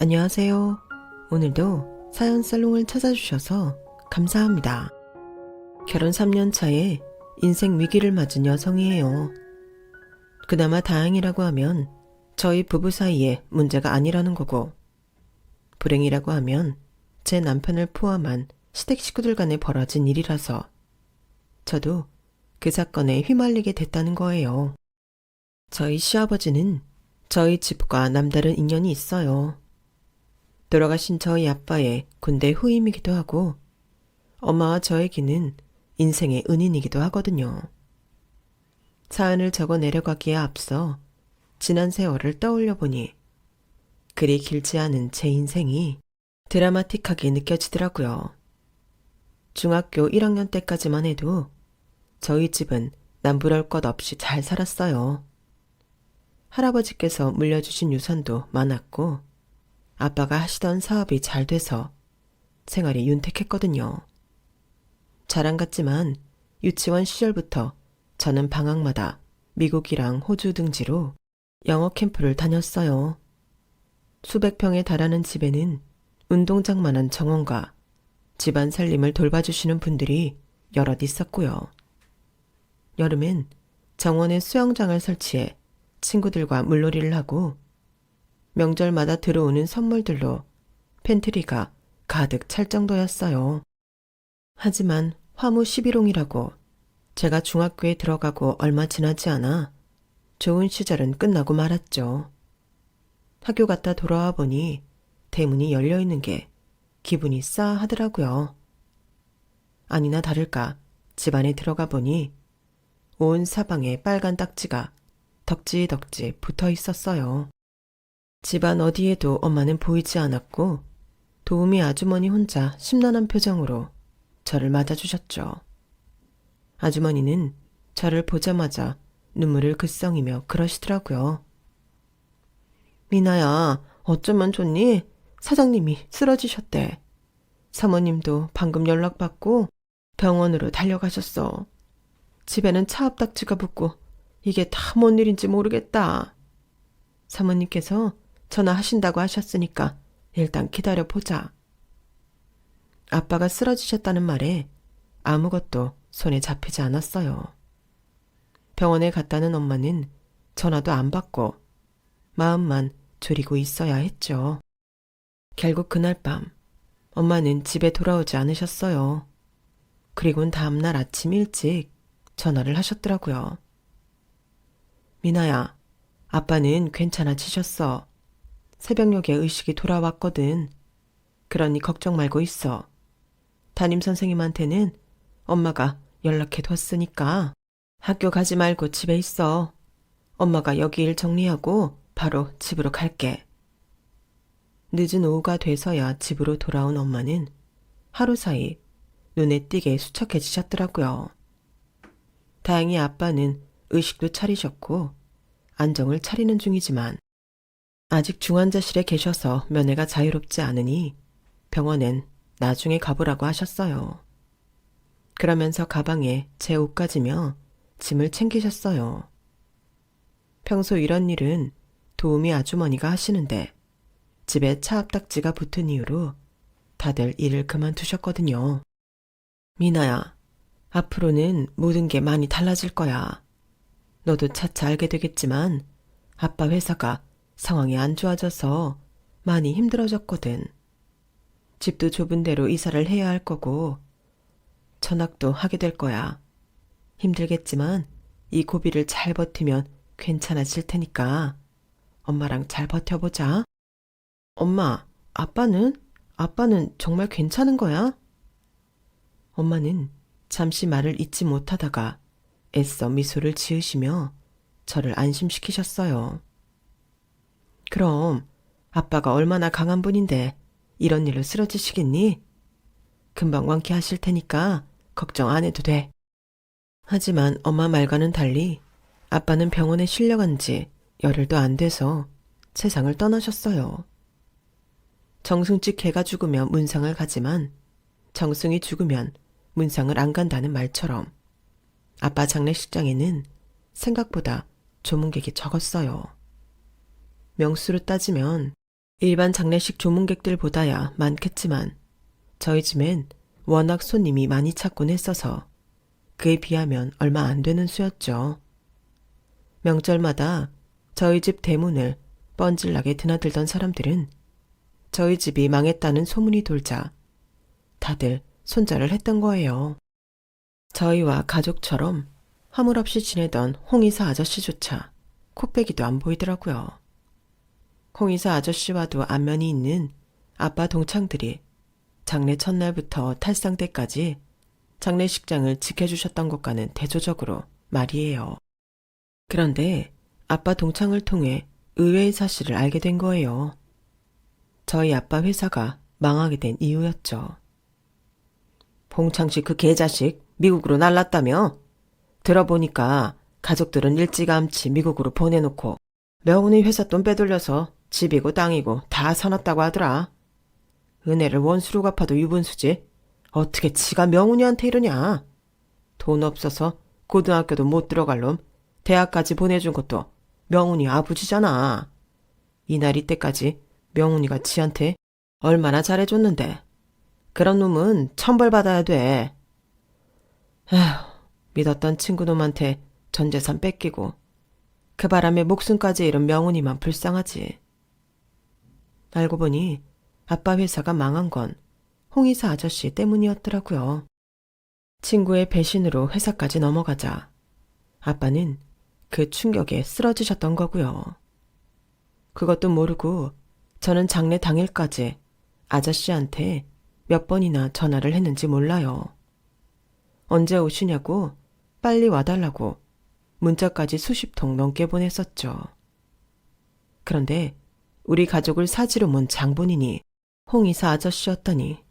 안녕하세요. 오늘도 사연 살롱을 찾아주셔서 감사합니다. 결혼 3년 차에 인생 위기를 맞은 여성이에요. 그나마 다행이라고 하면 저희 부부 사이에 문제가 아니라는 거고, 불행이라고 하면 제 남편을 포함한 시댁 식구들 간에 벌어진 일이라서 저도 그 사건에 휘말리게 됐다는 거예요. 저희 시아버지는 저희 집과 남다른 인연이 있어요. 돌아가신 저희 아빠의 군대 후임이기도 하고 엄마와 저에게는 인생의 은인이기도 하거든요. 사연을 적어 내려가기에 앞서 지난 세월을 떠올려 보니 그리 길지 않은 제 인생이 드라마틱하게 느껴지더라고요. 중학교 1학년 때까지만 해도 저희 집은 남부러울 것 없이 잘 살았어요. 할아버지께서 물려주신 유산도 많았고 아빠가 하시던 사업이 잘 돼서 생활이 윤택했거든요. 자랑 같지만 유치원 시절부터 저는 방학마다 미국이랑 호주 등지로 영어 캠프를 다녔어요. 수백 평에 달하는 집에는 운동장만한 정원과 집안 살림을 돌봐주시는 분들이 여럿 있었고요. 여름엔 정원에 수영장을 설치해 친구들과 물놀이를 하고 명절마다 들어오는 선물들로 팬트리가 가득 찰 정도였어요. 하지만 화무 11홍이라고 제가 중학교에 들어가고 얼마 지나지 않아 좋은 시절은 끝나고 말았죠. 학교 갔다 돌아와 보니 대문이 열려있는 게 기분이 싸하더라고요. 아니나 다를까 집 안에 들어가 보니 온 사방에 빨간 딱지가 덕지덕지 붙어 있었어요. 집안 어디에도 엄마는 보이지 않았고 도우미 아주머니 혼자 심란한 표정으로 저를 맞아주셨죠. 아주머니는 저를 보자마자 눈물을 글썽이며 그러시더라고요. 미나야, 어쩌면 좋니? 사장님이 쓰러지셨대. 사모님도 방금 연락받고 병원으로 달려가셨어. 집에는 차압딱지가 붙고 이게 다 뭔 일인지 모르겠다. 사모님께서 전화하신다고 하셨으니까 일단 기다려보자. 아빠가 쓰러지셨다는 말에 아무것도 손에 잡히지 않았어요. 병원에 갔다는 엄마는 전화도 안 받고 마음만 졸이고 있어야 했죠. 결국 그날 밤 엄마는 집에 돌아오지 않으셨어요. 그리고는 다음날 아침 일찍 전화를 하셨더라고요. 미나야, 아빠는 괜찮아지셨어. 새벽녘에 의식이 돌아왔거든. 그러니 걱정 말고 있어. 담임선생님한테는 엄마가 연락해뒀으니까 학교 가지 말고 집에 있어. 엄마가 여기 일 정리하고 바로 집으로 갈게. 늦은 오후가 돼서야 집으로 돌아온 엄마는 하루 사이 눈에 띄게 수척해지셨더라고요. 다행히 아빠는 의식도 차리셨고 안정을 차리는 중이지만 아직 중환자실에 계셔서 면회가 자유롭지 않으니 병원엔 나중에 가보라고 하셨어요. 그러면서 가방에 제 옷까지 며 짐을 챙기셨어요. 평소 이런 일은 도우미 아주머니가 하시는데 집에 차압딱지가 붙은 이유로 다들 일을 그만두셨거든요. 미나야, 앞으로는 모든 게 많이 달라질 거야. 너도 차차 알게 되겠지만 아빠 회사가 상황이 안 좋아져서 많이 힘들어졌거든. 집도 좁은 데로 이사를 해야 할 거고 전학도 하게 될 거야. 힘들겠지만 이 고비를 잘 버티면 괜찮아질 테니까 엄마랑 잘 버텨보자. 엄마, 아빠는 정말 괜찮은 거야? 엄마는 잠시 말을 잇지 못하다가 애써 미소를 지으시며 저를 안심시키셨어요. 그럼 아빠가 얼마나 강한 분인데 이런 일로 쓰러지시겠니? 금방 완쾌하실 테니까 걱정 안 해도 돼. 하지만 엄마 말과는 달리 아빠는 병원에 실려간 지 열흘도 안 돼서 세상을 떠나셨어요. 정승집 개가 죽으면 문상을 가지만 정승이 죽으면 문상을 안 간다는 말처럼 아빠 장례식장에는 생각보다 조문객이 적었어요. 명수로 따지면 일반 장례식 조문객들보다야 많겠지만 저희 집엔 워낙 손님이 많이 찾곤 했어서 그에 비하면 얼마 안 되는 수였죠. 명절마다 저희 집 대문을 뻔질나게 드나들던 사람들은 저희 집이 망했다는 소문이 돌자 다들 손절을 했던 거예요. 저희와 가족처럼 허물없이 지내던 홍이사 아저씨조차 코빼기도 안 보이더라고요. 홍이사 아저씨와도 안면이 있는 아빠 동창들이 장례 첫날부터 탈상 때까지 장례식장을 지켜주셨던 것과는 대조적으로 말이에요. 그런데 아빠 동창을 통해 의외의 사실을 알게 된 거예요. 저희 아빠 회사가 망하게 된 이유였죠. 봉창씨 그 개자식 미국으로 날랐다며? 들어보니까 가족들은 일찌감치 미국으로 보내놓고 명훈이 회사 돈 빼돌려서 집이고 땅이고 다 사놨다고 하더라. 은혜를 원수로 갚아도 유분수지. 어떻게 지가 명훈이한테 이러냐. 돈 없어서 고등학교도 못 들어갈 놈 대학까지 보내준 것도 명훈이 아버지잖아. 이날 이때까지 명훈이가 지한테 얼마나 잘해줬는데. 그런 놈은 천벌받아야 돼. 에휴, 믿었던 친구놈한테 전 재산 뺏기고 그 바람에 목숨까지 잃은 명훈이만 불쌍하지. 알고 보니 아빠 회사가 망한 건 홍이사 아저씨 때문이었더라고요. 친구의 배신으로 회사까지 넘어가자 아빠는 그 충격에 쓰러지셨던 거고요. 그것도 모르고 저는 장례 당일까지 아저씨한테 몇 번이나 전화를 했는지 몰라요. 언제 오시냐고 빨리 와달라고 문자까지 수십 통 넘게 보냈었죠. 그런데 우리 가족을 사지로 몬 장본인이 홍이사 아저씨였다니.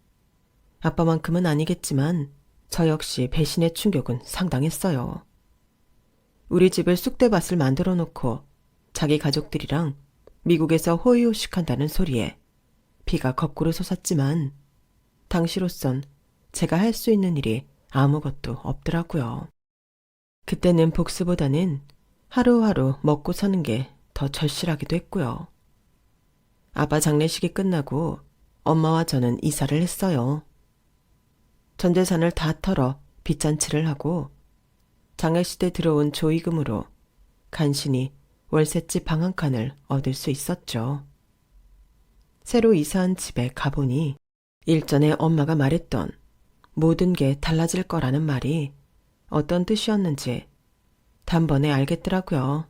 아빠만큼은 아니겠지만 저 역시 배신의 충격은 상당했어요. 우리 집을 쑥대밭을 만들어 놓고 자기 가족들이랑 미국에서 호의호식한다는 소리에 피가 거꾸로 솟았지만 당시로선 제가 할 수 있는 일이 아무것도 없더라고요. 그때는 복수보다는 하루하루 먹고 사는 게 더 절실하기도 했고요. 아빠 장례식이 끝나고 엄마와 저는 이사를 했어요. 전 재산을 다 털어 빚잔치를 하고 장례식 때 들어온 조의금으로 간신히 월세집 방 한 칸을 얻을 수 있었죠. 새로 이사한 집에 가보니 일전에 엄마가 말했던 모든 게 달라질 거라는 말이 어떤 뜻이었는지 단번에 알겠더라고요.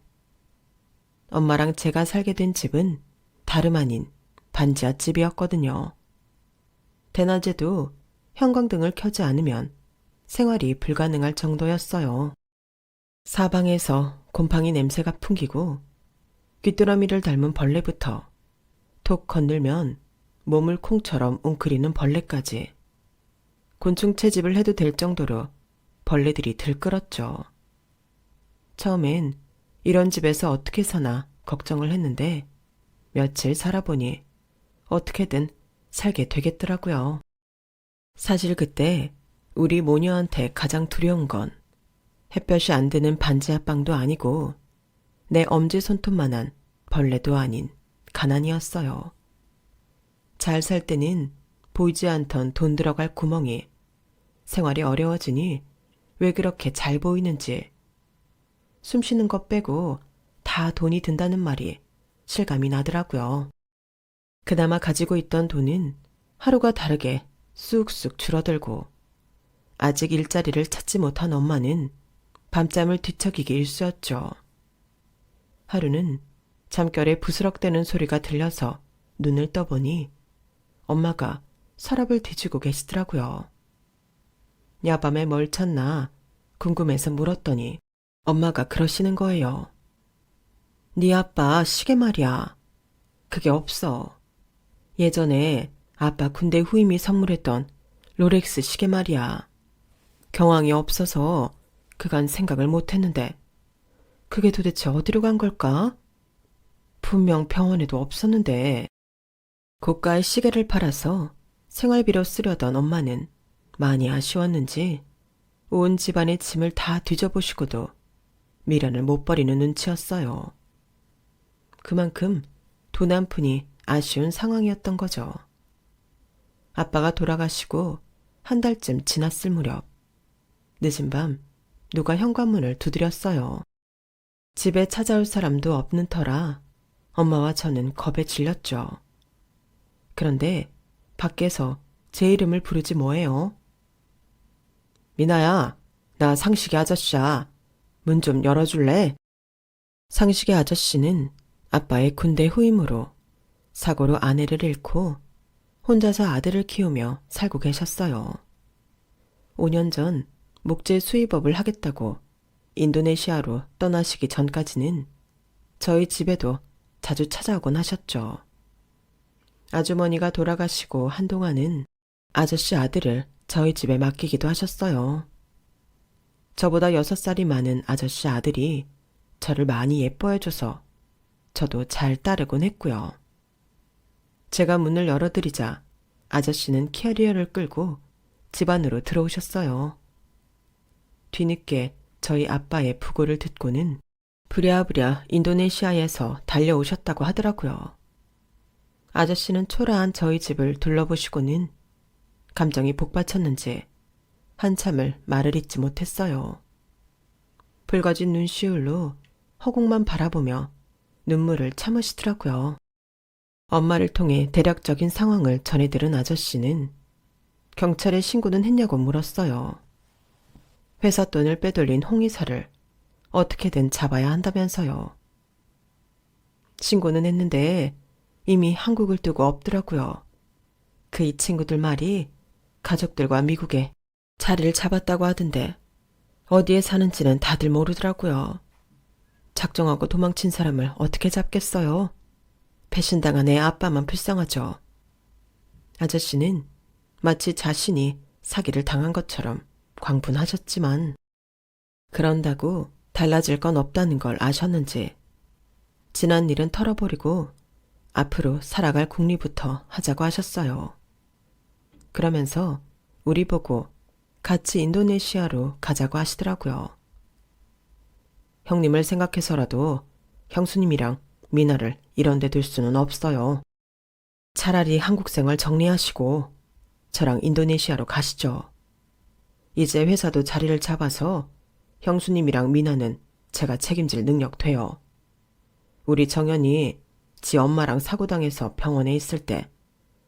엄마랑 제가 살게 된 집은 다름 아닌 반지하 집이었거든요. 대낮에도 형광등을 켜지 않으면 생활이 불가능할 정도였어요. 사방에서 곰팡이 냄새가 풍기고 귀뚜라미를 닮은 벌레부터 톡 건들면 몸을 콩처럼 웅크리는 벌레까지 곤충 채집을 해도 될 정도로 벌레들이 들끓었죠. 처음엔 이런 집에서 어떻게 사나 걱정을 했는데 며칠 살아보니 어떻게든 살게 되겠더라고요. 사실 그때 우리 모녀한테 가장 두려운 건 햇볕이 안 드는 반지하방도 아니고 내 엄지손톱만한 벌레도 아닌 가난이었어요. 잘 살 때는 보이지 않던 돈 들어갈 구멍이 생활이 어려워지니 왜 그렇게 잘 보이는지 숨 쉬는 것 빼고 다 돈이 든다는 말이 실감이 나더라고요. 그나마 가지고 있던 돈은 하루가 다르게 쑥쑥 줄어들고 아직 일자리를 찾지 못한 엄마는 밤잠을 뒤척이기 일쑤였죠. 하루는 잠결에 부스럭대는 소리가 들려서 눈을 떠보니 엄마가 서랍을 뒤지고 계시더라고요. 야밤에 뭘 찾나 궁금해서 물었더니 엄마가 그러시는 거예요. 네 아빠 시계 말이야. 그게 없어. 예전에 아빠 군대 후임이 선물했던 롤렉스 시계 말이야. 경황이 없어서 그간 생각을 못했는데 그게 도대체 어디로 간 걸까? 분명 병원에도 없었는데. 고가의 시계를 팔아서 생활비로 쓰려던 엄마는 많이 아쉬웠는지 온 집안의 짐을 다 뒤져보시고도 미련을 못 버리는 눈치였어요. 그만큼 돈 한 푼이 아쉬운 상황이었던 거죠. 아빠가 돌아가시고 한 달쯤 지났을 무렵, 늦은 밤 누가 현관문을 두드렸어요. 집에 찾아올 사람도 없는 터라 엄마와 저는 겁에 질렸죠. 그런데 밖에서 제 이름을 부르지 뭐예요. 미나야, 나 상식의 아저씨야. 문 좀 열어줄래? 상식의 아저씨는 아빠의 군대 후임으로 사고로 아내를 잃고 혼자서 아들을 키우며 살고 계셨어요. 5년 전 목재 수입업을 하겠다고 인도네시아로 떠나시기 전까지는 저희 집에도 자주 찾아오곤 하셨죠. 아주머니가 돌아가시고 한동안은 아저씨 아들을 저희 집에 맡기기도 하셨어요. 저보다 6살이 많은 아저씨 아들이 저를 많이 예뻐해줘서 저도 잘 따르곤 했고요. 제가 문을 열어드리자 아저씨는 캐리어를 끌고 집 안으로 들어오셨어요. 뒤늦게 저희 아빠의 부고를 듣고는 부랴부랴 인도네시아에서 달려오셨다고 하더라고요. 아저씨는 초라한 저희 집을 둘러보시고는 감정이 복받쳤는지 한참을 말을 잇지 못했어요. 붉어진 눈시울로 허공만 바라보며 눈물을 참으시더라고요. 엄마를 통해 대략적인 상황을 전해들은 아저씨는 경찰에 신고는 했냐고 물었어요. 회사 돈을 빼돌린 홍의사를 어떻게든 잡아야 한다면서요. 신고는 했는데 이미 한국을 뜨고 없더라고요. 그 이 친구들 말이 가족들과 미국에 자리를 잡았다고 하던데 어디에 사는지는 다들 모르더라고요. 작정하고 도망친 사람을 어떻게 잡겠어요? 배신당한 애 아빠만 불쌍하죠. 아저씨는 마치 자신이 사기를 당한 것처럼 광분하셨지만 그런다고 달라질 건 없다는 걸 아셨는지 지난 일은 털어버리고 앞으로 살아갈 궁리부터 하자고 하셨어요. 그러면서 우리 보고 같이 인도네시아로 가자고 하시더라고요. 형님을 생각해서라도 형수님이랑 미나를 이런 데 둘 수는 없어요. 차라리 한국 생활 정리하시고 저랑 인도네시아로 가시죠. 이제 회사도 자리를 잡아서 형수님이랑 미나는 제가 책임질 능력 돼요. 우리 정연이 지 엄마랑 사고당해서 병원에 있을 때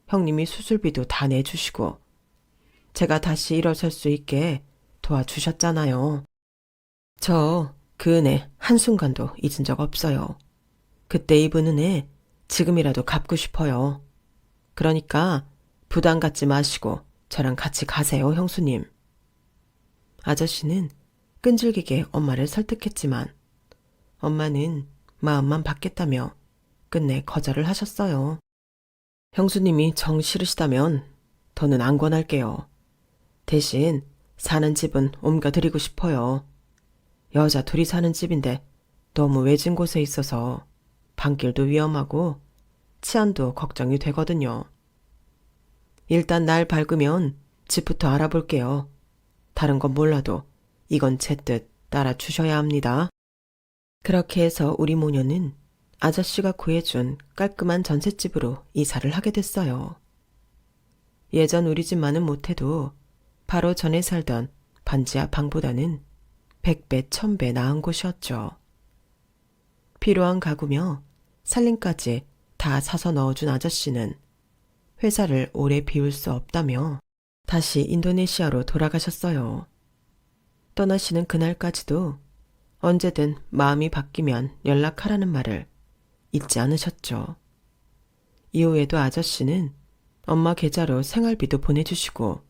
형님이 수술비도 다 내주시고 제가 다시 일어설 수 있게 도와주셨잖아요. 저 그 은혜 한순간도 잊은 적 없어요. 그때 입은 은혜 지금이라도 갚고 싶어요. 그러니까 부담 갖지 마시고 저랑 같이 가세요, 형수님. 아저씨는 끈질기게 엄마를 설득했지만 엄마는 마음만 받겠다며 끝내 거절을 하셨어요. 형수님이 정 싫으시다면 더는 안 권할게요. 대신 사는 집은 옮겨드리고 싶어요. 여자 둘이 사는 집인데 너무 외진 곳에 있어서 밤길도 위험하고 치안도 걱정이 되거든요. 일단 날 밝으면 집부터 알아볼게요. 다른 건 몰라도 이건 제 뜻 따라주셔야 합니다. 그렇게 해서 우리 모녀는 아저씨가 구해준 깔끔한 전셋집으로 이사를 하게 됐어요. 예전 우리 집만은 못해도 바로 전에 살던 반지하 방보다는 100배, 1000배 나은 곳이었죠. 필요한 가구며 살림까지 다 사서 넣어준 아저씨는 회사를 오래 비울 수 없다며 다시 인도네시아로 돌아가셨어요. 떠나시는 그날까지도 언제든 마음이 바뀌면 연락하라는 말을 잊지 않으셨죠. 이후에도 아저씨는 엄마 계좌로 생활비도 보내주시고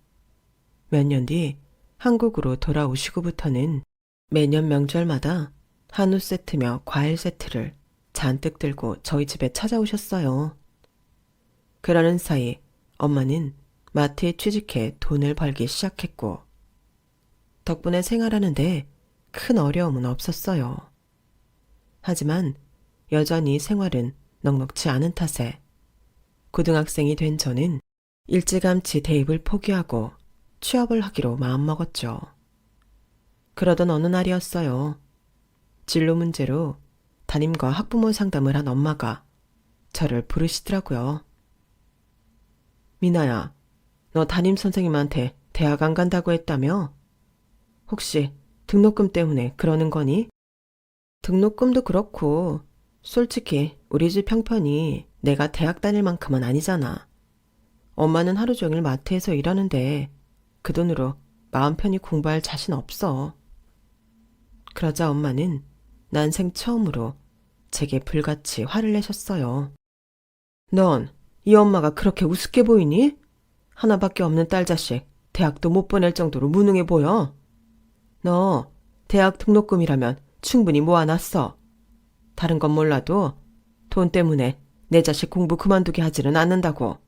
몇 년 뒤 한국으로 돌아오시고부터는 매년 명절마다 한우 세트며 과일 세트를 잔뜩 들고 저희 집에 찾아오셨어요. 그러는 사이 엄마는 마트에 취직해 돈을 벌기 시작했고 덕분에 생활하는데 큰 어려움은 없었어요. 하지만 여전히 생활은 넉넉지 않은 탓에 고등학생이 된 저는 일찌감치 대입을 포기하고 취업을 하기로 마음먹었죠. 그러던 어느 날이었어요. 진로 문제로 담임과 학부모 상담을 한 엄마가 저를 부르시더라고요. 미나야, 너 담임선생님한테 대학 안 간다고 했다며? 혹시 등록금 때문에 그러는 거니? 등록금도 그렇고 솔직히 우리 집 형편이 내가 대학 다닐 만큼은 아니잖아. 엄마는 하루 종일 마트에서 일하는데 그 돈으로 마음 편히 공부할 자신 없어. 그러자 엄마는 난생 처음으로 제게 불같이 화를 내셨어요. 넌 이 엄마가 그렇게 우습게 보이니? 하나밖에 없는 딸 자식 대학도 못 보낼 정도로 무능해 보여. 너 대학 등록금이라면 충분히 모아놨어. 다른 건 몰라도 돈 때문에 내 자식 공부 그만두게 하지는 않는다고.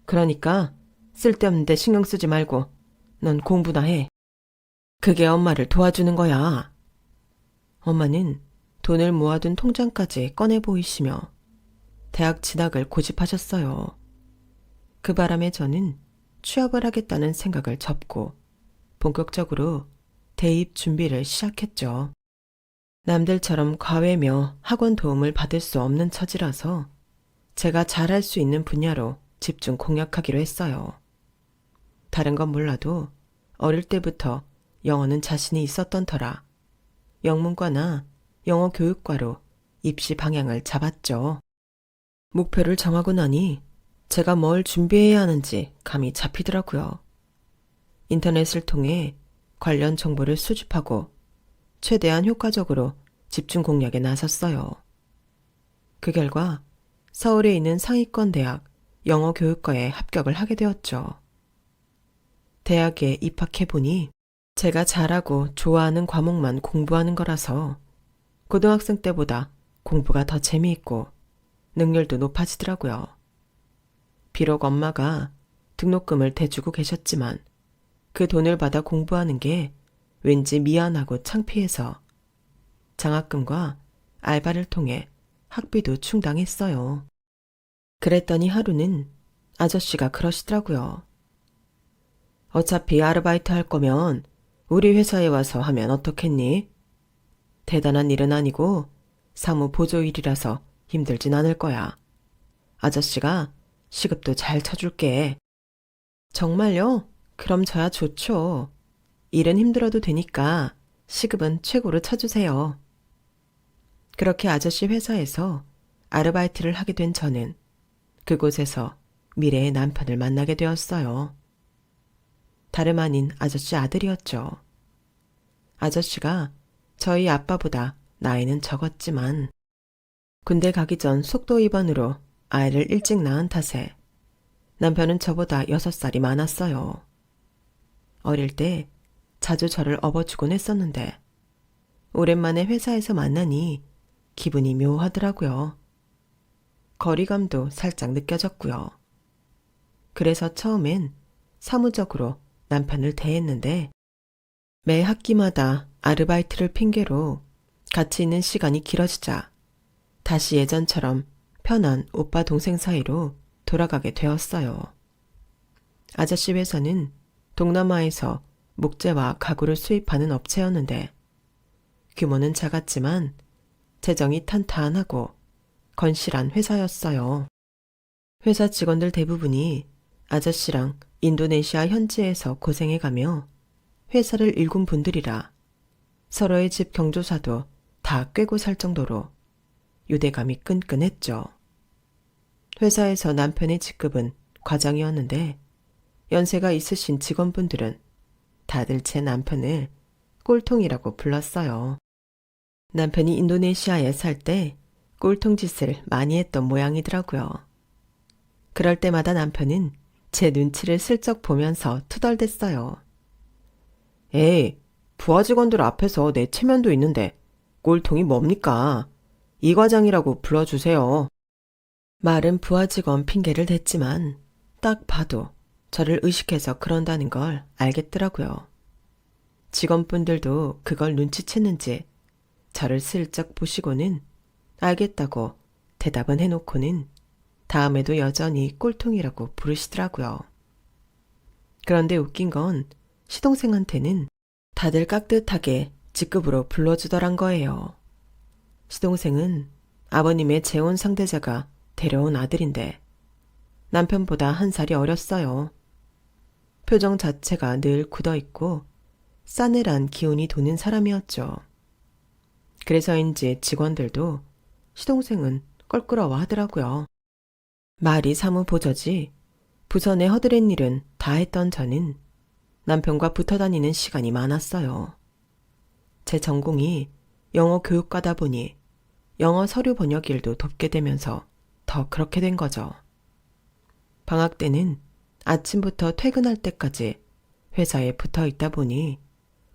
그러니까 쓸데없는 데 신경 쓰지 말고 넌 공부나 해. 그게 엄마를 도와주는 거야. 엄마는 돈을 모아둔 통장까지 꺼내 보이시며 대학 진학을 고집하셨어요. 그 바람에 저는 취업을 하겠다는 생각을 접고 본격적으로 대입 준비를 시작했죠. 남들처럼 과외며 학원 도움을 받을 수 없는 처지라서 제가 잘할 수 있는 분야로 집중 공략하기로 했어요. 다른 건 몰라도 어릴 때부터 영어는 자신이 있었던 터라 영문과나 영어 교육과로 입시 방향을 잡았죠. 목표를 정하고 나니 제가 뭘 준비해야 하는지 감이 잡히더라고요. 인터넷을 통해 관련 정보를 수집하고 최대한 효과적으로 집중 공략에 나섰어요. 그 결과 서울에 있는 상위권 대학 영어 교육과에 합격을 하게 되었죠. 대학에 입학해보니 제가 잘하고 좋아하는 과목만 공부하는 거라서 고등학생 때보다 공부가 더 재미있고 능률도 높아지더라고요. 비록 엄마가 등록금을 대주고 계셨지만 그 돈을 받아 공부하는 게 왠지 미안하고 창피해서 장학금과 알바를 통해 학비도 충당했어요. 그랬더니 하루는 아저씨가 그러시더라고요. 어차피 아르바이트 할 거면 우리 회사에 와서 하면 어떻겠니? 대단한 일은 아니고 사무 보조 일이라서 힘들진 않을 거야. 아저씨가 시급도 잘 쳐줄게. 정말요? 그럼 저야 좋죠. 일은 힘들어도 되니까 시급은 최고로 쳐주세요. 그렇게 아저씨 회사에서 아르바이트를 하게 된 저는 그곳에서 미래의 남편을 만나게 되었어요. 다름 아닌 아저씨 아들이었죠. 아저씨가 저희 아빠보다 나이는 적었지만 군대 가기 전 속도 위반으로 아이를 일찍 낳은 탓에 남편은 저보다 6살이 많았어요. 어릴 때 자주 저를 업어주곤 했었는데 오랜만에 회사에서 만나니 기분이 묘하더라고요. 거리감도 살짝 느껴졌고요. 그래서 처음엔 사무적으로 남편을 대했는데 매 학기마다 아르바이트를 핑계로 같이 있는 시간이 길어지자 다시 예전처럼 편한 오빠 동생 사이로 돌아가게 되었어요. 아저씨 회사는 동남아에서 목재와 가구를 수입하는 업체였는데 규모는 작았지만 재정이 탄탄하고 건실한 회사였어요. 회사 직원들 대부분이 아저씨랑 인도네시아 현지에서 고생해가며 회사를 일군 분들이라 서로의 집 경조사도 다 꿰고 살 정도로 유대감이 끈끈했죠. 회사에서 남편의 직급은 과장이었는데 연세가 있으신 직원분들은 다들 제 남편을 꼴통이라고 불렀어요. 남편이 인도네시아에 살 때 꼴통 짓을 많이 했던 모양이더라고요. 그럴 때마다 남편은 제 눈치를 슬쩍 보면서 투덜댔어요. 에이, 부하 직원들 앞에서 내 체면도 있는데 꼴통이 뭡니까? 이 과장이라고 불러주세요. 말은 부하 직원 핑계를 댔지만 딱 봐도 저를 의식해서 그런다는 걸 알겠더라고요. 직원분들도 그걸 눈치챘는지 저를 슬쩍 보시고는 알겠다고 대답은 해놓고는 다음에도 여전히 꼴통이라고 부르시더라고요. 그런데 웃긴 건 시동생한테는 다들 깍듯하게 직급으로 불러주더란 거예요. 시동생은 아버님의 재혼 상대자가 데려온 아들인데 남편보다 한 살이 어렸어요. 표정 자체가 늘 굳어있고 싸늘한 기운이 도는 사람이었죠. 그래서인지 직원들도 시동생은 껄끄러워 하더라고요. 말이 사무 보저지 부서 내 허드렛 일은 다 했던 저는 남편과 붙어 다니는 시간이 많았어요. 제 전공이 영어 교육과다 보니 영어 서류 번역 일도 돕게 되면서 더 그렇게 된 거죠. 방학 때는 아침부터 퇴근할 때까지 회사에 붙어 있다 보니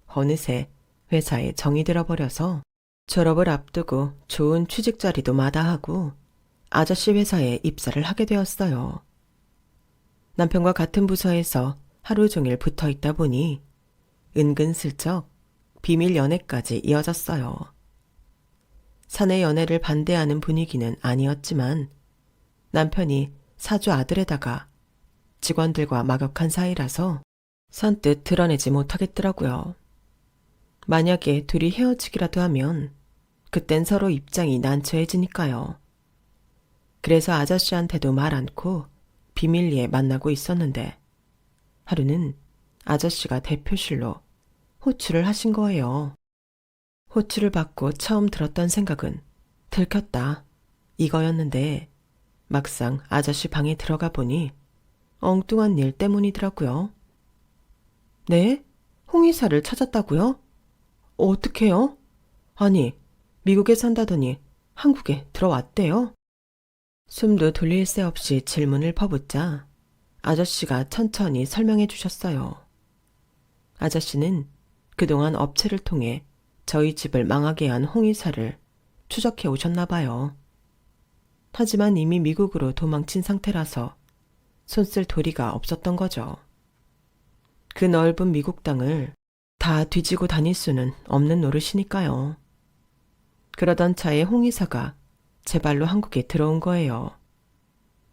어느새 회사에 정이 들어버려서 졸업을 앞두고 좋은 취직 자리도 마다하고 아저씨 회사에 입사를 하게 되었어요. 남편과 같은 부서에서 하루 종일 붙어 있다 보니 은근슬쩍 비밀 연애까지 이어졌어요. 사내 연애를 반대하는 분위기는 아니었지만 남편이 사주 아들에다가 직원들과 막역한 사이라서 선뜻 드러내지 못하겠더라고요. 만약에 둘이 헤어지기라도 하면 그땐 서로 입장이 난처해지니까요. 그래서 아저씨한테도 말 않고 비밀리에 만나고 있었는데 하루는 아저씨가 대표실로 호출을 하신 거예요. 호출을 받고 처음 들었던 생각은 들켰다 이거였는데 막상 아저씨 방에 들어가 보니 엉뚱한 일 때문이더라고요. 네? 홍의사를 찾았다고요? 어떡해요? 아니, 미국에 산다더니 한국에 들어왔대요? 숨도 돌릴 새 없이 질문을 퍼붓자 아저씨가 천천히 설명해 주셨어요. 아저씨는 그동안 업체를 통해 저희 집을 망하게 한 홍의사를 추적해 오셨나 봐요. 하지만 이미 미국으로 도망친 상태라서 손쓸 도리가 없었던 거죠. 그 넓은 미국 땅을 다 뒤지고 다닐 수는 없는 노릇이니까요. 그러던 차에 홍의사가 제 발로 한국에 들어온 거예요.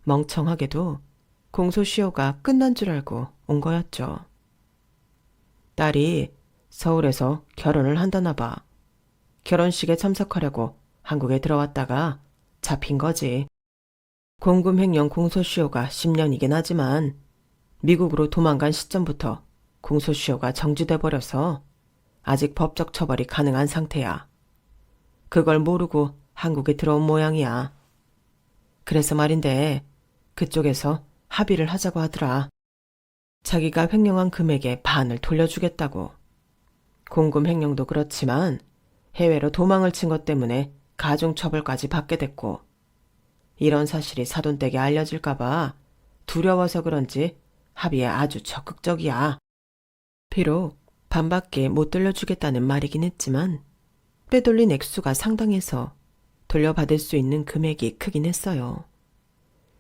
멍청하게도 공소시효가 끝난 줄 알고 온 거였죠. 딸이 서울에서 결혼을 한다나 봐. 결혼식에 참석하려고 한국에 들어왔다가 잡힌 거지. 공금횡령 공소시효가 10년이긴 하지만 미국으로 도망간 시점부터 공소시효가 정지돼 버려서 아직 법적 처벌이 가능한 상태야. 그걸 모르고 한국에 들어온 모양이야. 그래서 말인데 그쪽에서 합의를 하자고 하더라. 자기가 횡령한 금액의 반을 돌려주겠다고. 공금 횡령도 그렇지만 해외로 도망을 친 것 때문에 가중처벌까지 받게 됐고 이런 사실이 사돈댁에 알려질까봐 두려워서 그런지 합의에 아주 적극적이야. 비록 반밖에 못 돌려주겠다는 말이긴 했지만 빼돌린 액수가 상당해서 돌려받을 수 있는 금액이 크긴 했어요.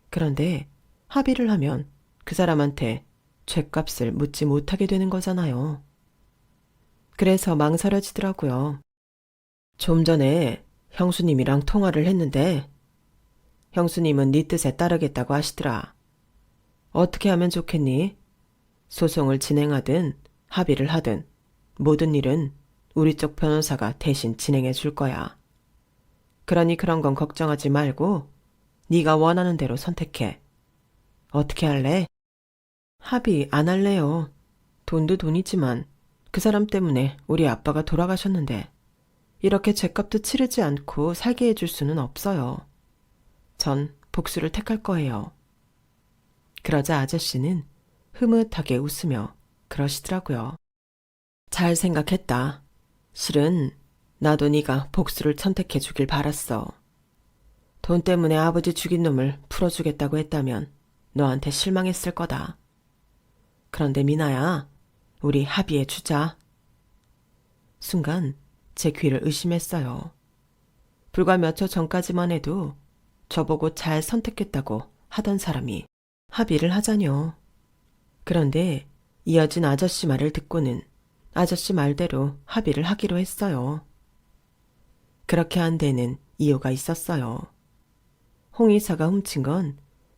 그런데 합의를 하면 그 사람한테 죗값을 묻지 못하게 되는 거잖아요. 그래서 망설여지더라고요. 좀 전에 형수님이랑 통화를 했는데 형수님은 네 뜻에 따르겠다고 하시더라. 어떻게 하면 좋겠니? 소송을 진행하든 합의를 하든 모든 일은 우리 쪽 변호사가 대신 진행해 줄 거야. 그러니 그런 건 걱정하지 말고 네가 원하는 대로 선택해. 어떻게 할래? 합의 안 할래요. 돈도 돈이지만 그 사람 때문에 우리 아빠가 돌아가셨는데 이렇게 죗값도 치르지 않고 살게 해줄 수는 없어요. 전 복수를 택할 거예요. 그러자 아저씨는 흐뭇하게 웃으며 그러시더라고요. 잘 생각했다. 실은 나도 네가 복수를 선택해 주길 바랐어. 돈 때문에 아버지 죽인 놈을 풀어주겠다고 했다면 너한테 실망했을 거다. 그런데 미나야, 우리 합의해 주자. 순간 제 귀를 의심했어요. 불과 몇 초 전까지만 해도 저보고 잘 선택했다고 하던 사람이 합의를 하자뇨. 그런데 이어진 아저씨 말을 듣고는 아저씨 말대로 합의를 하기로 했어요. 그렇게 한 데는 이유가 있었어요. 홍 이사가 훔친 건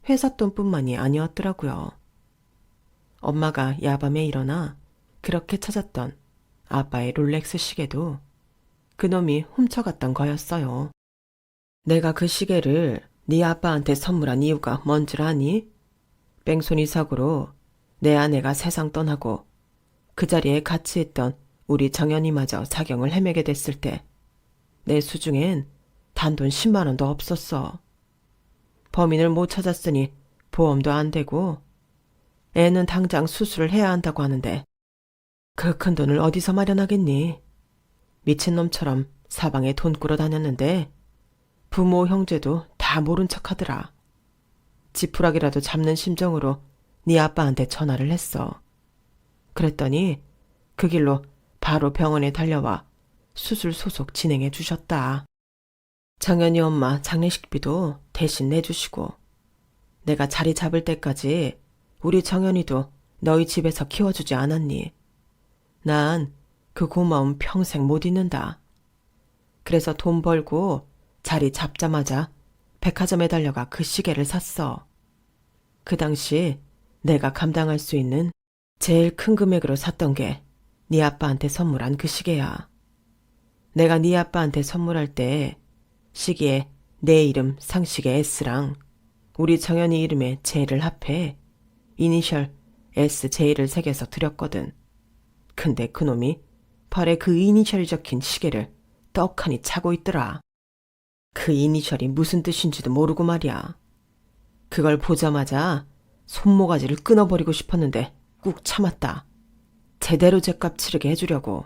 회사 돈뿐만이 아니었더라고요. 엄마가 야밤에 일어나 그렇게 찾았던 아빠의 롤렉스 시계도 그놈이 훔쳐갔던 거였어요. 내가 그 시계를 네 아빠한테 선물한 이유가 뭔 줄 아니? 뺑소니 사고로 내 아내가 세상 떠나고 그 자리에 같이 있던 우리 정연이마저 사경을 헤매게 됐을 때 내 수중엔 단돈 10만 원도 없었어. 범인을 못 찾았으니 보험도 안 되고 애는 당장 수술을 해야 한다고 하는데 그 큰 돈을 어디서 마련하겠니? 미친놈처럼 사방에 돈 꾸러 다녔는데 부모 형제도 다 모른 척하더라. 지푸라기라도 잡는 심정으로 네 아빠한테 전화를 했어. 그랬더니 그 길로 바로 병원에 달려와 수술 소속 진행해 주셨다. 정연이 엄마 장례식비도 대신 내주시고 내가 자리 잡을 때까지 우리 정연이도 너희 집에서 키워주지 않았니? 난 그 고마움 평생 못 잊는다. 그래서 돈 벌고 자리 잡자마자 백화점에 달려가 그 시계를 샀어. 그 당시 내가 감당할 수 있는 제일 큰 금액으로 샀던 게 네 아빠한테 선물한 그 시계야. 내가 네 아빠한테 선물할 때 시계에 내 이름 상식의 S랑 우리 정연이 이름의 J를 합해 이니셜 SJ를 새겨서 드렸거든. 근데 그놈이 팔에 그 이니셜이 적힌 시계를 떡하니 차고 있더라. 그 이니셜이 무슨 뜻인지도 모르고 말이야. 그걸 보자마자 손모가지를 끊어버리고 싶었는데 꾹 참았다. 제대로 죗값 치르게 해주려고.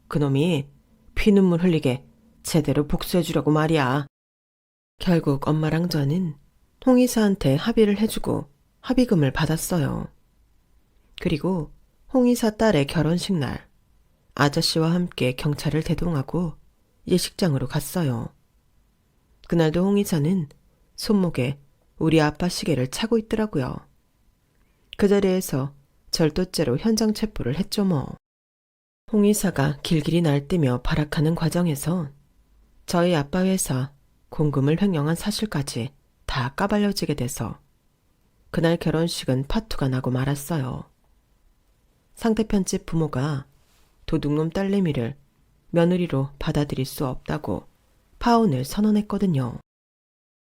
그놈이 피눈물 흘리게 제대로 복수해주려고 말이야. 결국 엄마랑 저는 홍이사한테 합의를 해주고 합의금을 받았어요. 그리고 홍이사 딸의 결혼식 날 아저씨와 함께 경찰을 대동하고 예식장으로 갔어요. 그날도 홍이사는 손목에 우리 아빠 시계를 차고 있더라고요. 그 자리에서 절도죄로 현장 체포를 했죠 뭐. 홍이사가 길길이 날뛰며 발악하는 과정에서 저희 아빠 회사 공금을 횡령한 사실까지 다 까발려지게 돼서 그날 결혼식은 파투가 나고 말았어요. 상대편 집 부모가 도둑놈 딸내미를 며느리로 받아들일 수 없다고 파혼을 선언했거든요.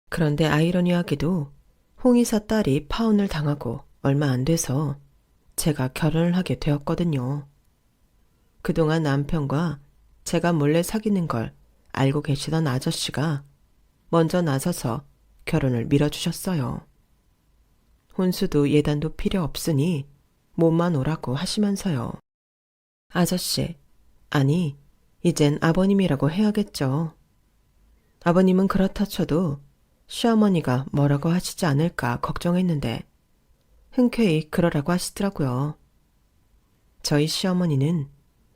그런데 아이러니하게도 홍이사 딸이 파혼을 당하고 얼마 안 돼서 제가 결혼을 하게 되었거든요. 그동안 남편과 제가 몰래 사귀는 걸 알고 계시던 아저씨가 먼저 나서서 결혼을 밀어주셨어요. 혼수도 예단도 필요 없으니 몸만 오라고 하시면서요. 아저씨, 아니 이젠 아버님이라고 해야겠죠. 아버님은 그렇다 쳐도 시어머니가 뭐라고 하시지 않을까 걱정했는데 흔쾌히 그러라고 하시더라고요. 저희 시어머니는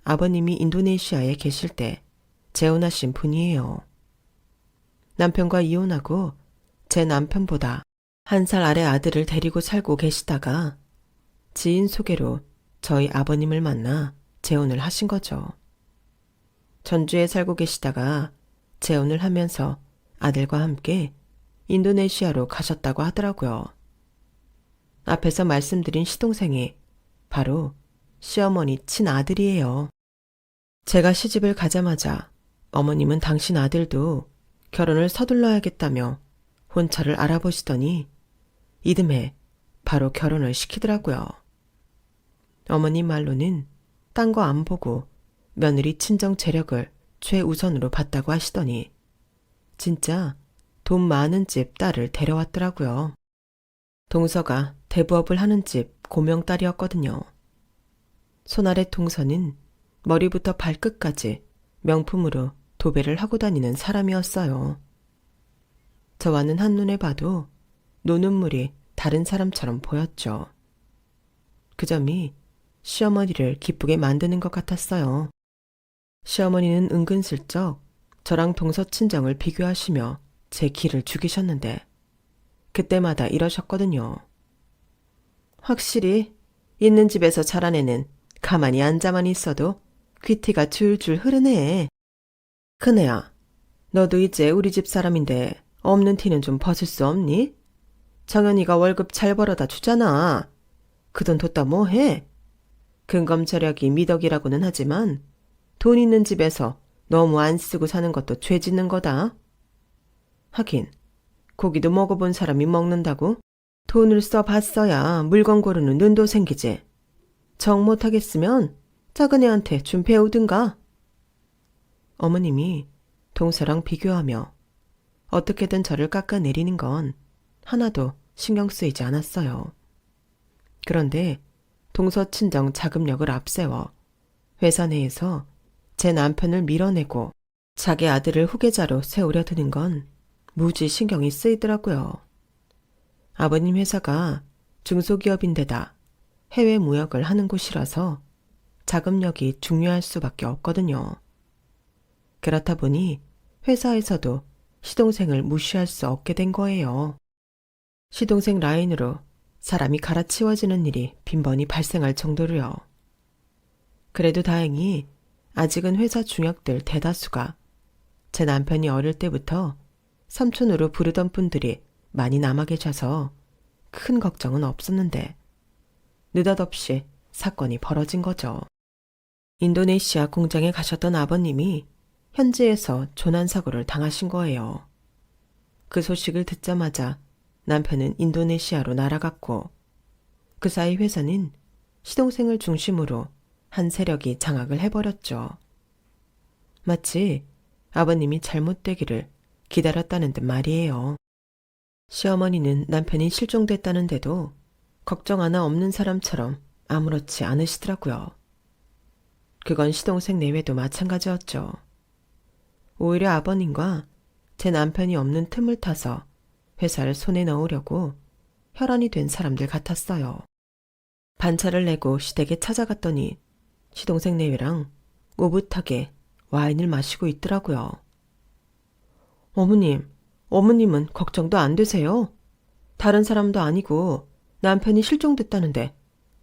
아버님이 인도네시아에 계실 때 재혼하신 분이에요. 남편과 이혼하고 제 남편보다 1살 아래 아들을 데리고 살고 계시다가 지인 소개로 저희 아버님을 만나 재혼을 하신 거죠. 전주에 살고 계시다가 재혼을 하면서 아들과 함께 인도네시아로 가셨다고 하더라고요. 앞에서 말씀드린 시동생이 바로 시어머니 친아들이에요. 제가 시집을 가자마자 어머님은 당신 아들도 결혼을 서둘러야겠다며 혼처를 알아보시더니 이듬해 바로 결혼을 시키더라고요. 어머님 말로는 딴 거 안 보고 며느리 친정 재력을 최우선으로 봤다고 하시더니 진짜 돈 많은 집 딸을 데려왔더라고요. 동서가 대부업을 하는 집 고명딸이었거든요. 손아래 동서는 머리부터 발끝까지 명품으로 도배를 하고 다니는 사람이었어요. 저와는 한눈에 봐도 노는 물이 다른 사람처럼 보였죠. 그 점이 시어머니를 기쁘게 만드는 것 같았어요. 시어머니는 은근슬쩍 저랑 동서 친정을 비교하시며 제 기를 죽이셨는데 그때마다 이러셨거든요. 확실히 있는 집에서 자란 애는 가만히 앉아만 있어도 귀티가 줄줄 흐르네. 큰애야, 너도 이제 우리 집 사람인데 없는 티는 좀 벗을 수 없니? 정연이가 월급 잘 벌어다 주잖아. 그 돈 뒀다 뭐해? 근검절약이 미덕이라고는 하지만 돈 있는 집에서 너무 안 쓰고 사는 것도 죄 짓는 거다. 하긴 고기도 먹어본 사람이 먹는다고? 돈을 써봤어야 물건 고르는 눈도 생기지. 정 못하겠으면 작은 애한테 좀 배우든가. 어머님이 동서랑 비교하며 어떻게든 저를 깎아내리는 건 하나도 신경 쓰이지 않았어요. 그런데 동서 친정 자금력을 앞세워 회사 내에서 제 남편을 밀어내고 자기 아들을 후계자로 세우려 드는 건 무지 신경이 쓰이더라고요. 아버님 회사가 중소기업인데다 해외 무역을 하는 곳이라서 자금력이 중요할 수밖에 없거든요. 그렇다 보니 회사에서도 시동생을 무시할 수 없게 된 거예요. 시동생 라인으로 사람이 갈아치워지는 일이 빈번히 발생할 정도로요. 그래도 다행히 아직은 회사 중역들 대다수가 제 남편이 어릴 때부터 삼촌으로 부르던 분들이 많이 남아 계셔서 큰 걱정은 없었는데 느닷없이 사건이 벌어진 거죠. 인도네시아 공장에 가셨던 아버님이 현지에서 조난사고를 당하신 거예요. 그 소식을 듣자마자 남편은 인도네시아로 날아갔고 그 사이 회사는 시동생을 중심으로 한 세력이 장악을 해버렸죠. 마치 아버님이 잘못되기를 기다렸다는 듯 말이에요. 시어머니는 남편이 실종됐다는데도 걱정 하나 없는 사람처럼 아무렇지 않으시더라고요. 그건 시동생 내외도 마찬가지였죠. 오히려 아버님과 제 남편이 없는 틈을 타서 회사를 손에 넣으려고 혈안이 된 사람들 같았어요. 반차를 내고 시댁에 찾아갔더니 시동생 내외랑 오붓하게 와인을 마시고 있더라고요. 어머님은 걱정도 안 되세요? 다른 사람도 아니고 남편이 실종됐다는데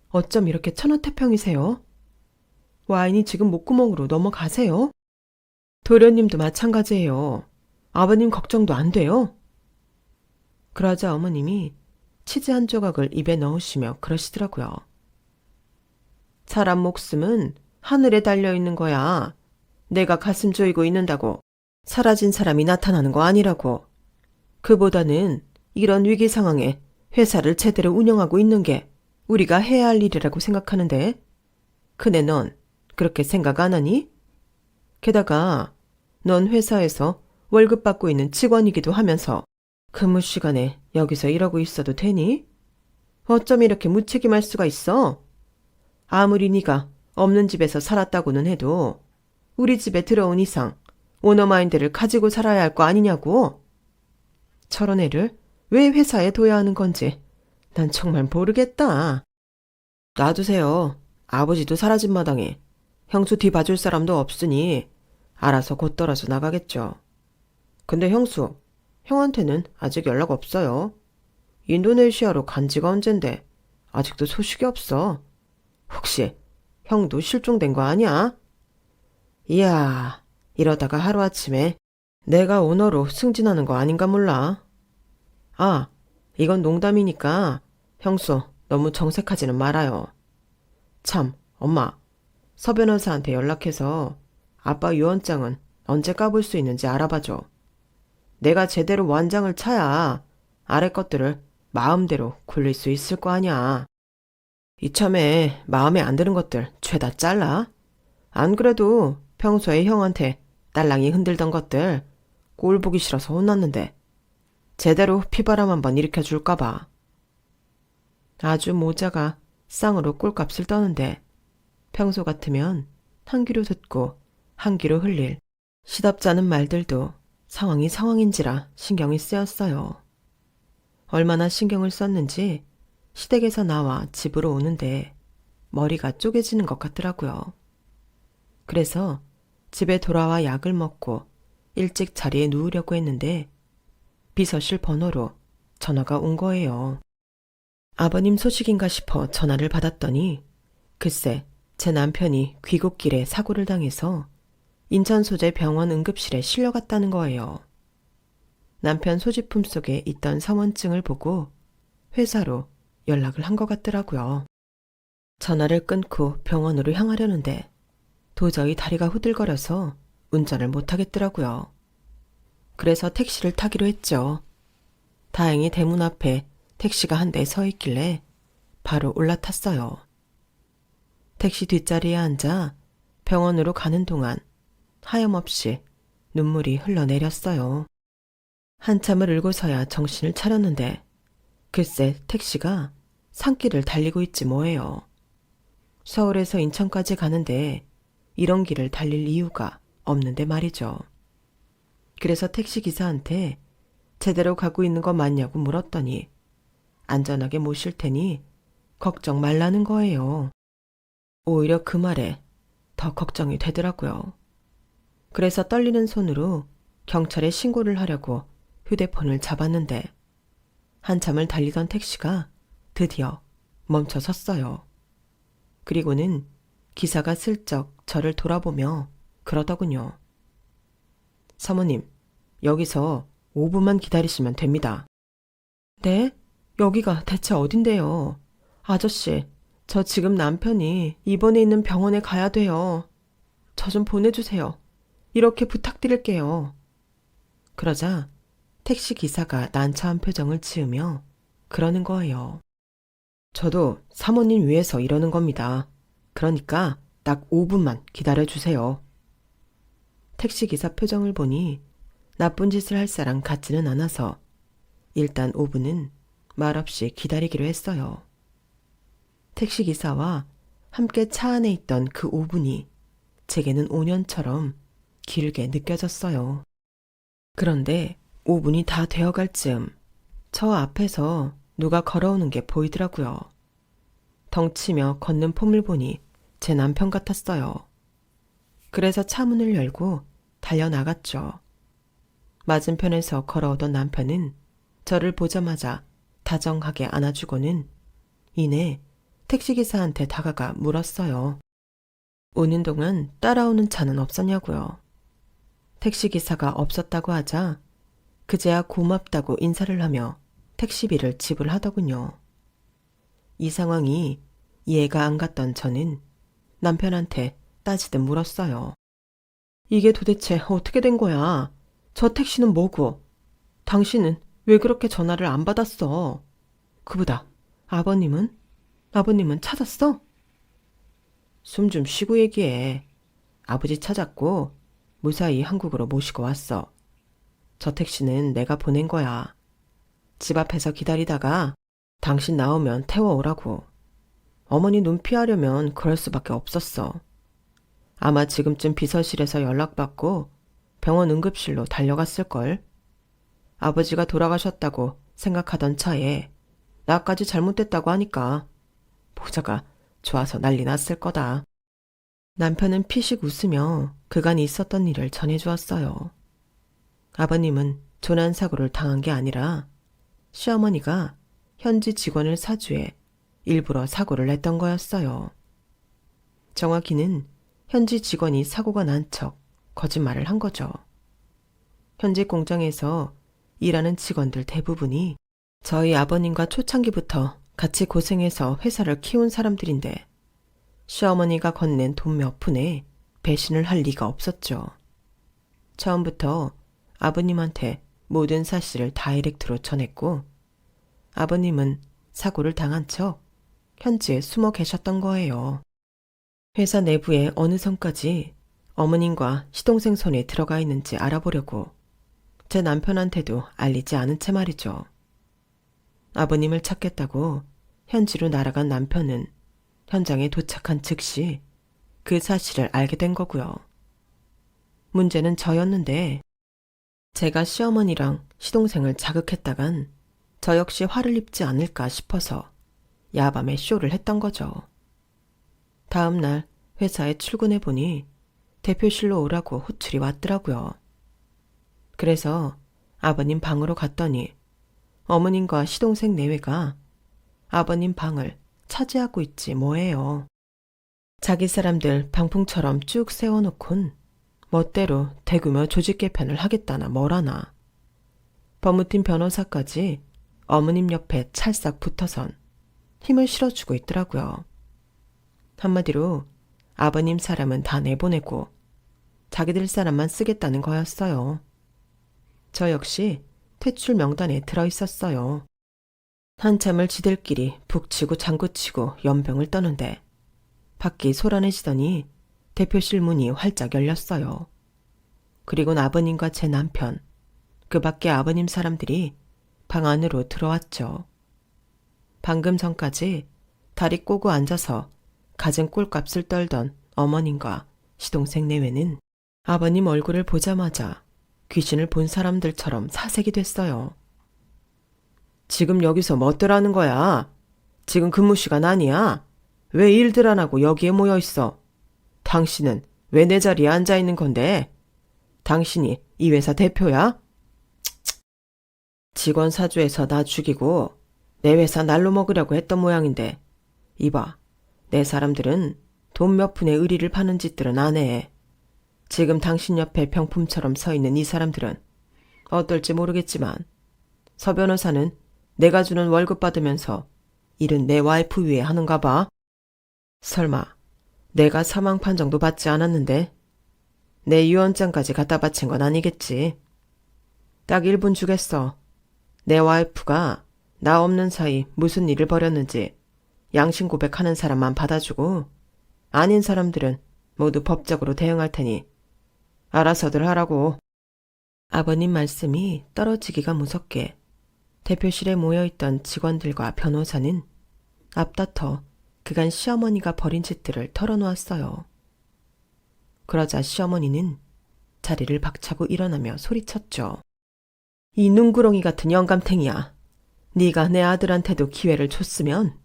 어쩜 이렇게 천하태평이세요? 와인이 지금 목구멍으로 넘어가세요? 도련님도 마찬가지예요. 아버님 걱정도 안 돼요? 그러자 어머님이 치즈 한 조각을 입에 넣으시며 그러시더라고요. 사람 목숨은 하늘에 달려있는 거야. 내가 가슴 조이고 있는다고 사라진 사람이 나타나는 거 아니라고. 그보다는 이런 위기 상황에 회사를 제대로 운영하고 있는 게 우리가 해야 할 일이라고 생각하는데 근데 넌 그렇게 생각 안 하니? 게다가 넌 회사에서 월급 받고 있는 직원이기도 하면서 근무 시간에 여기서 이러고 있어도 되니? 어쩜 이렇게 무책임할 수가 있어? 아무리 네가 없는 집에서 살았다고는 해도 우리 집에 들어온 이상 오너 마인드를 가지고 살아야 할 거 아니냐고. 저런 애를 왜 회사에 둬야 하는 건지 난 정말 모르겠다. 놔두세요. 아버지도 사라진 마당에 형수 뒤 봐줄 사람도 없으니 알아서 곧 떨어져 나가겠죠. 근데 형수, 형한테는 아직 연락 없어요. 인도네시아로 간 지가 언젠데 아직도 소식이 없어. 혹시 형도 실종된 거 아니야? 이야, 이러다가 하루아침에 내가 오너로 승진하는 거 아닌가 몰라. 아, 이건 농담이니까 형수 너무 정색하지는 말아요. 참, 엄마, 서 변호사한테 연락해서 아빠 유언장은 언제 까볼 수 있는지 알아봐줘. 내가 제대로 완장을 차야 아래 것들을 마음대로 굴릴 수 있을 거 아냐. 이참에 마음에 안 드는 것들 죄다 잘라. 안 그래도 평소에 형한테 딸랑이 흔들던 것들 꼴 보기 싫어서 혼났는데 제대로 피바람 한번 일으켜줄까 봐. 아주 모자가 쌍으로 꼴값을 떠는데 평소 같으면 한 귀로 듣고 한 귀로 흘릴 시답잖은 말들도 상황이 상황인지라 신경이 쓰였어요. 얼마나 신경을 썼는지 시댁에서 나와 집으로 오는데 머리가 쪼개지는 것 같더라고요. 그래서 집에 돌아와 약을 먹고 일찍 자리에 누우려고 했는데 비서실 번호로 전화가 온 거예요. 아버님 소식인가 싶어 전화를 받았더니 글쎄 제 남편이 귀국길에 사고를 당해서 인천 소재 병원 응급실에 실려갔다는 거예요. 남편 소지품 속에 있던 서원증을 보고 회사로 연락을 한 것 같더라고요. 전화를 끊고 병원으로 향하려는데 도저히 다리가 후들거려서 운전을 못하겠더라고요. 그래서 택시를 타기로 했죠. 다행히 대문 앞에 택시가 한 대 서 있길래 바로 올라탔어요. 택시 뒷자리에 앉아 병원으로 가는 동안 하염없이 눈물이 흘러내렸어요. 한참을 울고서야 정신을 차렸는데 글쎄 택시가 산길을 달리고 있지 뭐예요. 서울에서 인천까지 가는데 이런 길을 달릴 이유가 없는데 말이죠. 그래서 택시기사한테 제대로 가고 있는 거 맞냐고 물었더니 안전하게 모실 테니 걱정 말라는 거예요. 오히려 그 말에 더 걱정이 되더라고요. 그래서 떨리는 손으로 경찰에 신고를 하려고 휴대폰을 잡았는데 한참을 달리던 택시가 드디어 멈춰 섰어요. 그리고는 기사가 슬쩍 저를 돌아보며 그러더군요. 사모님, 여기서 5분만 기다리시면 됩니다. 네? 여기가 대체 어딘데요? 아저씨, 저 지금 남편이 입원해 있는 병원에 가야 돼요. 저 좀 보내주세요. 이렇게 부탁드릴게요. 그러자 택시 기사가 난처한 표정을 지으며 그러는 거예요. 저도 사모님 위해서 이러는 겁니다. 그러니까 딱 5분만 기다려주세요. 택시 기사 표정을 보니 나쁜 짓을 할 사람 같지는 않아서 일단 5분은 말없이 기다리기로 했어요. 택시 기사와 함께 차 안에 있던 그 5분이 제게는 5년처럼 길게 느껴졌어요. 그런데 5분이 다 되어갈 즈음 저 앞에서 누가 걸어오는 게 보이더라고요. 덩치며 걷는 폼을 보니 제 남편 같았어요. 그래서 차 문을 열고 달려나갔죠. 맞은편에서 걸어오던 남편은 저를 보자마자 다정하게 안아주고는 이내 택시기사한테 다가가 물었어요. 오는 동안 따라오는 차는 없었냐고요. 택시기사가 없었다고 하자 그제야 고맙다고 인사를 하며 택시비를 지불하더군요. 이 상황이 이해가 안 갔던 저는 남편한테 따지듯 물었어요. 이게 도대체 어떻게 된 거야? 저 택시는 뭐고? 당신은 왜 그렇게 전화를 안 받았어? 그보다 아버님은 찾았어? 숨 좀 쉬고 얘기해. 아버지 찾았고 무사히 한국으로 모시고 왔어. 저 택시는 내가 보낸 거야. 집 앞에서 기다리다가 당신 나오면 태워오라고. 어머니 눈 피하려면 그럴 수밖에 없었어. 아마 지금쯤 비서실에서 연락받고 병원 응급실로 달려갔을걸. 아버지가 돌아가셨다고 생각하던 차에 나까지 잘못됐다고 하니까 보자가 좋아서 난리 났을 거다. 남편은 피식 웃으며 그간 있었던 일을 전해주었어요. 아버님은 조난사고를 당한 게 아니라 시어머니가 현지 직원을 사주해 일부러 사고를 냈던 거였어요. 정확히는 현지 직원이 사고가 난 척 거짓말을 한 거죠. 현지 공장에서 일하는 직원들 대부분이 저희 아버님과 초창기부터 같이 고생해서 회사를 키운 사람들인데 시어머니가 건넨 돈 몇 푼에 배신을 할 리가 없었죠. 처음부터 아버님한테 모든 사실을 다이렉트로 전했고 아버님은 사고를 당한 척 현지에 숨어 계셨던 거예요. 회사 내부에 어느 선까지 어머님과 시동생 손에 들어가 있는지 알아보려고 제 남편한테도 알리지 않은 채 말이죠. 아버님을 찾겠다고 현지로 날아간 남편은 현장에 도착한 즉시 그 사실을 알게 된 거고요. 문제는 저였는데 제가 시어머니랑 시동생을 자극했다간 저 역시 화를 입지 않을까 싶어서 야밤에 쇼를 했던 거죠. 다음 날 회사에 출근해 보니 대표실로 오라고 호출이 왔더라고요. 그래서 아버님 방으로 갔더니 어머님과 시동생 내외가 아버님 방을 차지하고 있지 뭐예요. 자기 사람들 방풍처럼 쭉 세워놓곤 멋대로 대규모 조직 개편을 하겠다나 뭐라나. 법무팀 변호사까지 어머님 옆에 찰싹 붙어선 힘을 실어주고 있더라고요. 한마디로 아버님 사람은 다 내보내고 자기들 사람만 쓰겠다는 거였어요. 저 역시 퇴출 명단에 들어있었어요. 한참을 지들끼리 북치고 장구치고 연병을 떠는데 밖이 소란해지더니 대표실 문이 활짝 열렸어요. 그리곤 아버님과 제 남편, 그 밖에 아버님 사람들이 방 안으로 들어왔죠. 방금 전까지 다리 꼬고 앉아서 갖은 꼴값을 떨던 어머님과 시동생 내외는 아버님 얼굴을 보자마자 귀신을 본 사람들처럼 사색이 됐어요. 지금 여기서 뭣들 하는 거야? 지금 근무 시간 아니야? 왜 일들 안 하고 여기에 모여 있어? 당신은 왜 내 자리에 앉아 있는 건데? 당신이 이 회사 대표야? 직원 사주에서 나 죽이고 내 회사 날로 먹으려고 했던 모양인데 이봐, 내 사람들은 돈 몇 푼에 의리를 파는 짓들은 안 해. 지금 당신 옆에 병품처럼 서 있는 이 사람들은 어떨지 모르겠지만 서 변호사는 내가 주는 월급 받으면서 일은 내 와이프 위에 하는가 봐. 설마 내가 사망 판정도 받지 않았는데 내 유언장까지 갖다 바친 건 아니겠지. 딱 1분 주겠어. 내 와이프가 나 없는 사이 무슨 일을 벌였는지 양심 고백하는 사람만 받아주고 아닌 사람들은 모두 법적으로 대응할 테니 알아서들 하라고. 아버님 말씀이 떨어지기가 무섭게 대표실에 모여있던 직원들과 변호사는 앞다퉈 그간 시어머니가 벌인 짓들을 털어놓았어요. 그러자 시어머니는 자리를 박차고 일어나며 소리쳤죠. 이 눈구렁이 같은 영감탱이야. 네가 내 아들한테도 기회를 줬으면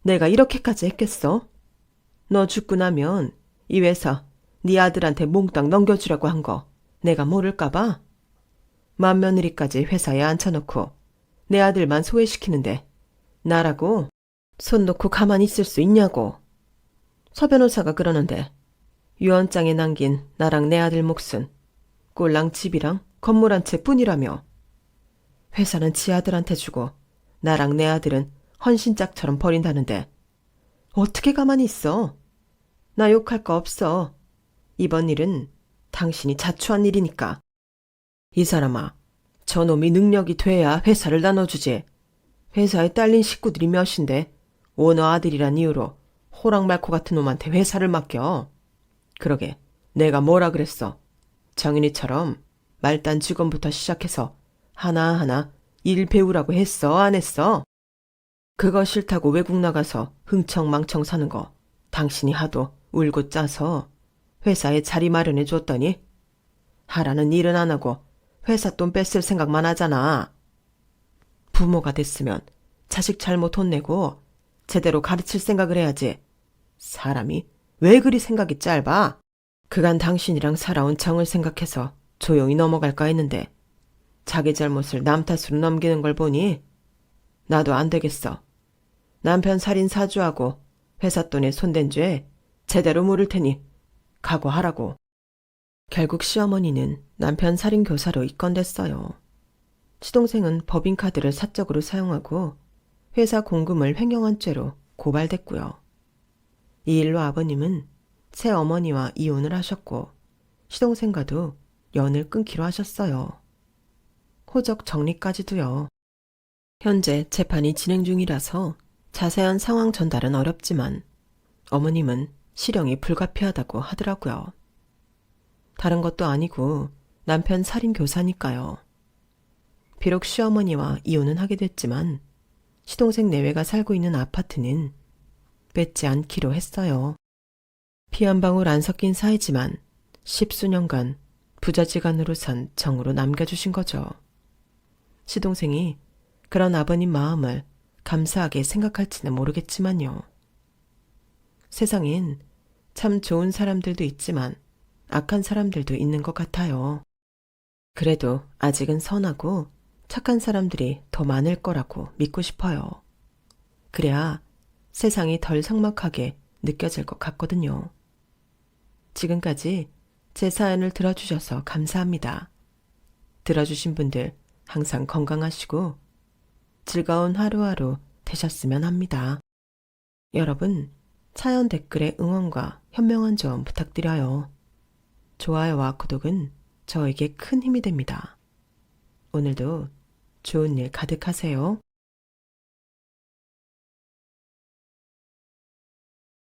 내가 이렇게까지 했겠어? 너 죽고 나면 이 회사 네 아들한테 몽땅 넘겨주려고 한 거 내가 모를까 봐? 맏며느리까지 회사에 앉혀놓고 내 아들만 소외시키는데 나라고 손 놓고 가만히 있을 수 있냐고. 서 변호사가 그러는데 유언장에 남긴 나랑 내 아들 몫은 꼴랑 집이랑 건물 한 채 뿐이라며. 회사는 지 아들한테 주고 나랑 내 아들은 헌신짝처럼 버린다는데 어떻게 가만히 있어? 나 욕할 거 없어. 이번 일은 당신이 자초한 일이니까. 이 사람아, 저놈이 능력이 돼야 회사를 나눠주지. 회사에 딸린 식구들이 몇인데 오너 아들이란 이유로 호랑말코 같은 놈한테 회사를 맡겨. 그러게 내가 뭐라 그랬어. 정인이처럼 말단 직원부터 시작해서 하나하나 일 배우라고 했어, 안 했어? 그거 싫다고 외국 나가서 흥청망청 사는 거 당신이 하도 울고 짜서 회사에 자리 마련해 줬더니 하라는 일은 안 하고 회사 돈 뺏을 생각만 하잖아. 부모가 됐으면 자식 잘못 혼내고 제대로 가르칠 생각을 해야지. 사람이 왜 그리 생각이 짧아? 그간 당신이랑 살아온 정을 생각해서 조용히 넘어갈까 했는데 자기 잘못을 남 탓으로 넘기는 걸 보니 나도 안 되겠어. 남편 살인 사주하고 회사 돈에 손댄 죄 제대로 물을 테니 각오하라고. 결국 시어머니는 남편 살인 교사로 입건됐어요. 시동생은 법인카드를 사적으로 사용하고 회사 공금을 횡령한 죄로 고발됐고요. 이 일로 아버님은 새 어머니와 이혼을 하셨고 시동생과도 연을 끊기로 하셨어요. 호적 정리까지도요. 현재 재판이 진행 중이라서 자세한 상황 전달은 어렵지만 어머님은 실형이 불가피하다고 하더라고요. 다른 것도 아니고 남편 살인 교사니까요. 비록 시어머니와 이혼은 하게 됐지만 시동생 내외가 살고 있는 아파트는 뺏지 않기로 했어요. 피 한 방울 안 섞인 사이지만 10수년간 부자지간으로 산 정으로 남겨주신 거죠. 시동생이 그런 아버님 마음을 감사하게 생각할지는 모르겠지만요. 세상엔 참 좋은 사람들도 있지만 악한 사람들도 있는 것 같아요. 그래도 아직은 선하고 착한 사람들이 더 많을 거라고 믿고 싶어요. 그래야 세상이 덜 삭막하게 느껴질 것 같거든요. 지금까지 제 사연을 들어주셔서 감사합니다. 들어주신 분들 항상 건강하시고 즐거운 하루하루 되셨으면 합니다. 여러분, 사연 댓글에 응원과 현명한 조언 부탁드려요. 좋아요와 구독은 저에게 큰 힘이 됩니다. 오늘도 좋은 일 가득하세요.